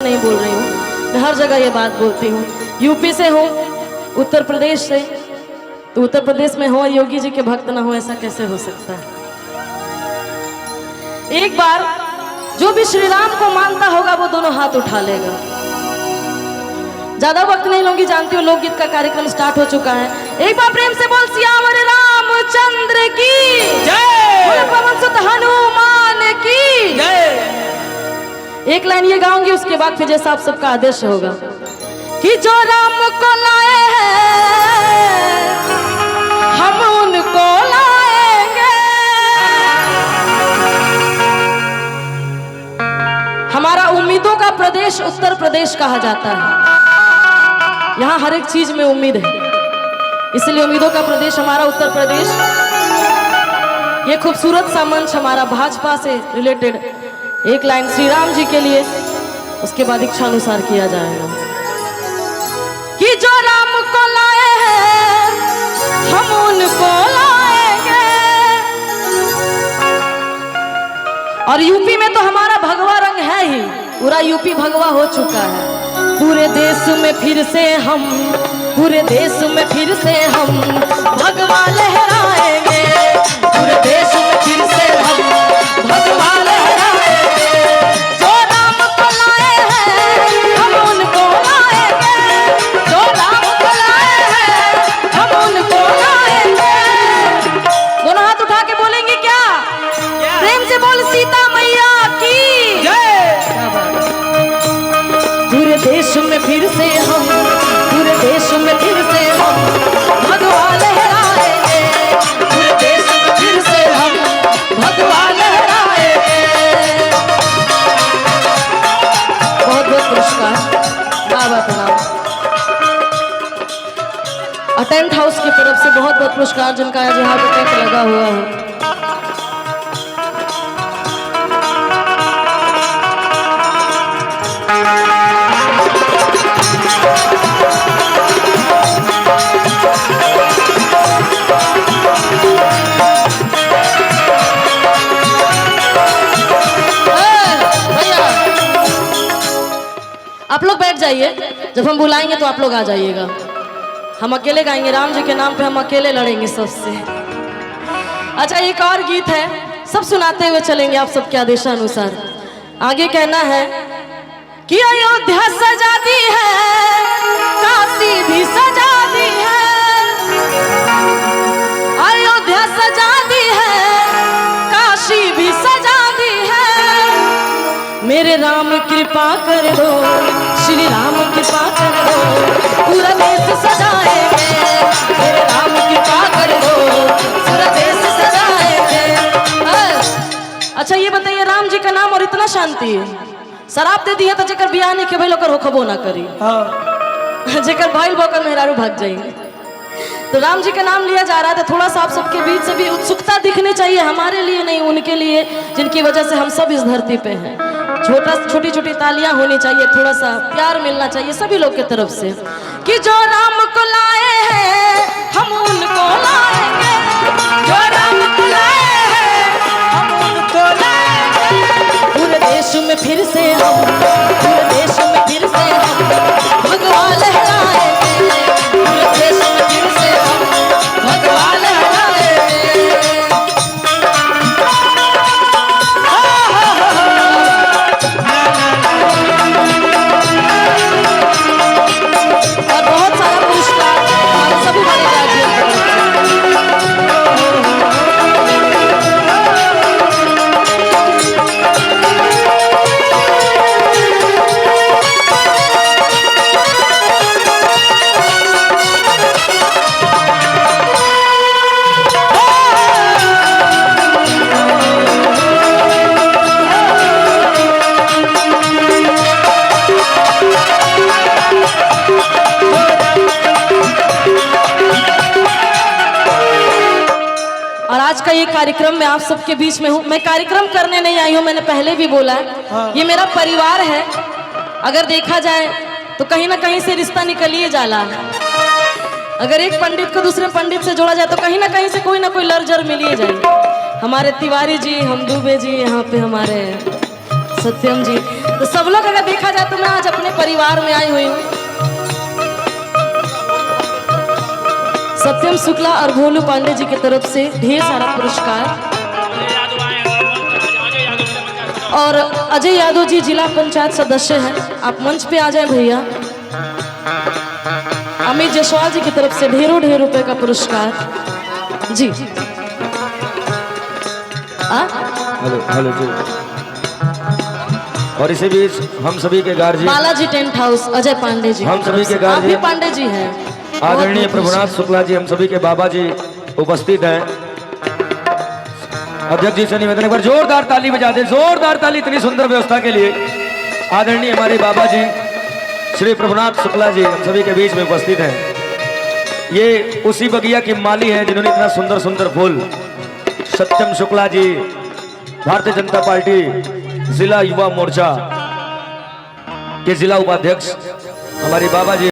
नहीं बोल रही हूँ, मैं हर जगह ये बात बोलती हूँ। यूपी से हूँ, उत्तर प्रदेश से, तो उत्तर प्रदेश में हो योगी जी के भक्त ना हो, ऐसा कैसे हो सकता है। एक बार जो भी श्री राम को मानता होगा वो दोनों हाथ उठा लेगा। ज्यादा वक्त नहीं लूंगी, जानती हूँ लोकगीत का कार्यक्रम स्टार्ट हो चुका है। एक बार प्रेम से बोल सियावर रामचंद्र की जय, पवन सुत हनुमान की जय। एक लाइन ये गाऊंगी, उसके बाद फिर जैसा आप सबका आदेश होगा कि जो राम को लाए हैं हम उनको लाएंगे। हमारा उम्मीदों का प्रदेश उत्तर प्रदेश कहा जाता है। यहाँ हर एक चीज में उम्मीद है, इसलिए उम्मीदों का प्रदेश हमारा उत्तर प्रदेश। ये खूबसूरत सा मंच हमारा भाजपा से रिलेटेड एक लाइन श्री राम जी के लिए, उसके बाद इच्छानुसार किया जाएगा कि जो राम को लाए हैं हम उनको लाएंगे। और यूपी में तो हमारा भगवा रंग है ही, पूरा यूपी भगवा हो चुका है। पूरे देश में फिर से हम, पूरे देश में फिर से हम भगवा लहराएंगे। पूरे देश में फिर से हम भगवा लहराएंगे। जो राम को लाए हैं हम उनको लाएंगे। जो राम को लाए हैं हम उनको लाएंगे। दोनों हाथ उठा के बोलेंगे क्या? प्रेम से बोल सीता मैया की जय। पूरे देश में फिर से हम, पूरे देश में फिर से हम भगवा लहराएंगे। पूरे देश में फिर से हम भगवा लहराएंगे। बहुत बहुत पुरस्कार, बाबा प्रणाम। अटेंट हाउस की तरफ से बहुत बहुत पुरस्कार, जिनका आज यहाँ पे टेंट लगा हुआ है। आप लोग बैठ जाइए, जब हम बुलाएंगे तो आप लोग आ जाइएगा। हम अकेले गाएंगे, राम जी के नाम पे हम अकेले लड़ेंगे सबसे। अच्छा, एक और गीत है, सब सुनाते हुए चलेंगे आप सबके आदेशानुसार। आगे कहना है कि अयोध्या सजा दी है, काशी भी सजा दी है। अयोध्या सजा दी है, काशी भी सजा दी है। मेरे राम कृपा कर दो, श्री राम कृपा कर दो, पूरा देश सजाएंगे। मेरे राम कृपा कर दो, पूरा देश सजाएंगे। अच्छा ये बताइए, राम जी का नाम और इतना शांति है, शराब दे दिया तो जेकर बियाह नहीं के भाई लोग रोकबो ना करी, जेकर भाई बोकर मेहरारू भाग जाएंगे। तो राम जी का नाम लिया जा रहा था, थोड़ा सा आप सबके बीच से भी उत्सुकता दिखनी चाहिए, हमारे लिए नहीं उनके लिए, जिनकी वजह से हम सब इस धरती पे हैं। छोटी छोटी तालियां होनी चाहिए, थोड़ा सा प्यार मिलना चाहिए सभी लोग की तरफ से कि जो राम को लाए हैं हम उनको लाएंगे। जो राम को लाए हैं हम उनको लाएंगे। पूरे देश में फिर से हम, पूरे देश में फिर से हम भगवा लहराएंगे। पूरे देश में फिर से हम भगवा लहराएंगे। और बहुत सारा पुरस्कार हमारे सभी बड़े राज्यों को। आज का ये कार्यक्रम में आप सबके बीच में हूँ। मैं कार्यक्रम करने नहीं आई हूँ, मैंने पहले भी बोला है, ये मेरा परिवार है। अगर देखा जाए तो कहीं ना कहीं से रिश्ता निकलिए जाला। अगर एक पंडित को दूसरे पंडित से जोड़ा जाए तो कहीं ना कहीं से कोई ना कोई लर्जर मिलिए जाए। हमारे तिवारी जी, हम दुबे जी, यहाँ पे हमारे सत्यम जी। तो सब लोग अगर देखा जाए तो मैं आज अपने परिवार में आई हुई हूँ। सत्यम शुक्ला और भोलू पांडे जी की तरफ से ढेर सारा पुरस्कार, और अजय यादव जी जिला पंचायत सदस्य हैं, आप मंच पे आ जाए भैया। अमित जायसवाल जी की तरफ से ढेरों रुपए का पुरस्कार जी। हेलो हेलो जी। और इसी बीच हम सभी के guardian Balaji tent house Ajay Pandey ji, हम सभी के आप भी गार्जियन पांडे जी हैं, आदरणीय प्रभुनाथ शुक्ला जी, हम सभी के बाबा जी उपस्थित हैं। अध्यक्ष जी से निवेदन, एक बार जोरदार ताली बजा दे, जोरदार ताली इतनी सुंदर व्यवस्था के लिए। आदरणीय हमारे बाबा जी श्री प्रभुनाथ शुक्ला जी हम सभी के बीच में उपस्थित हैं। ये उसी बगिया की माली हैं जिन्होंने इतना सुंदर सुंदर फूल। सत्यम शुक्ला जी भारतीय जनता पार्टी जिला युवा मोर्चा के जिला उपाध्यक्ष हमारे बाबा जी।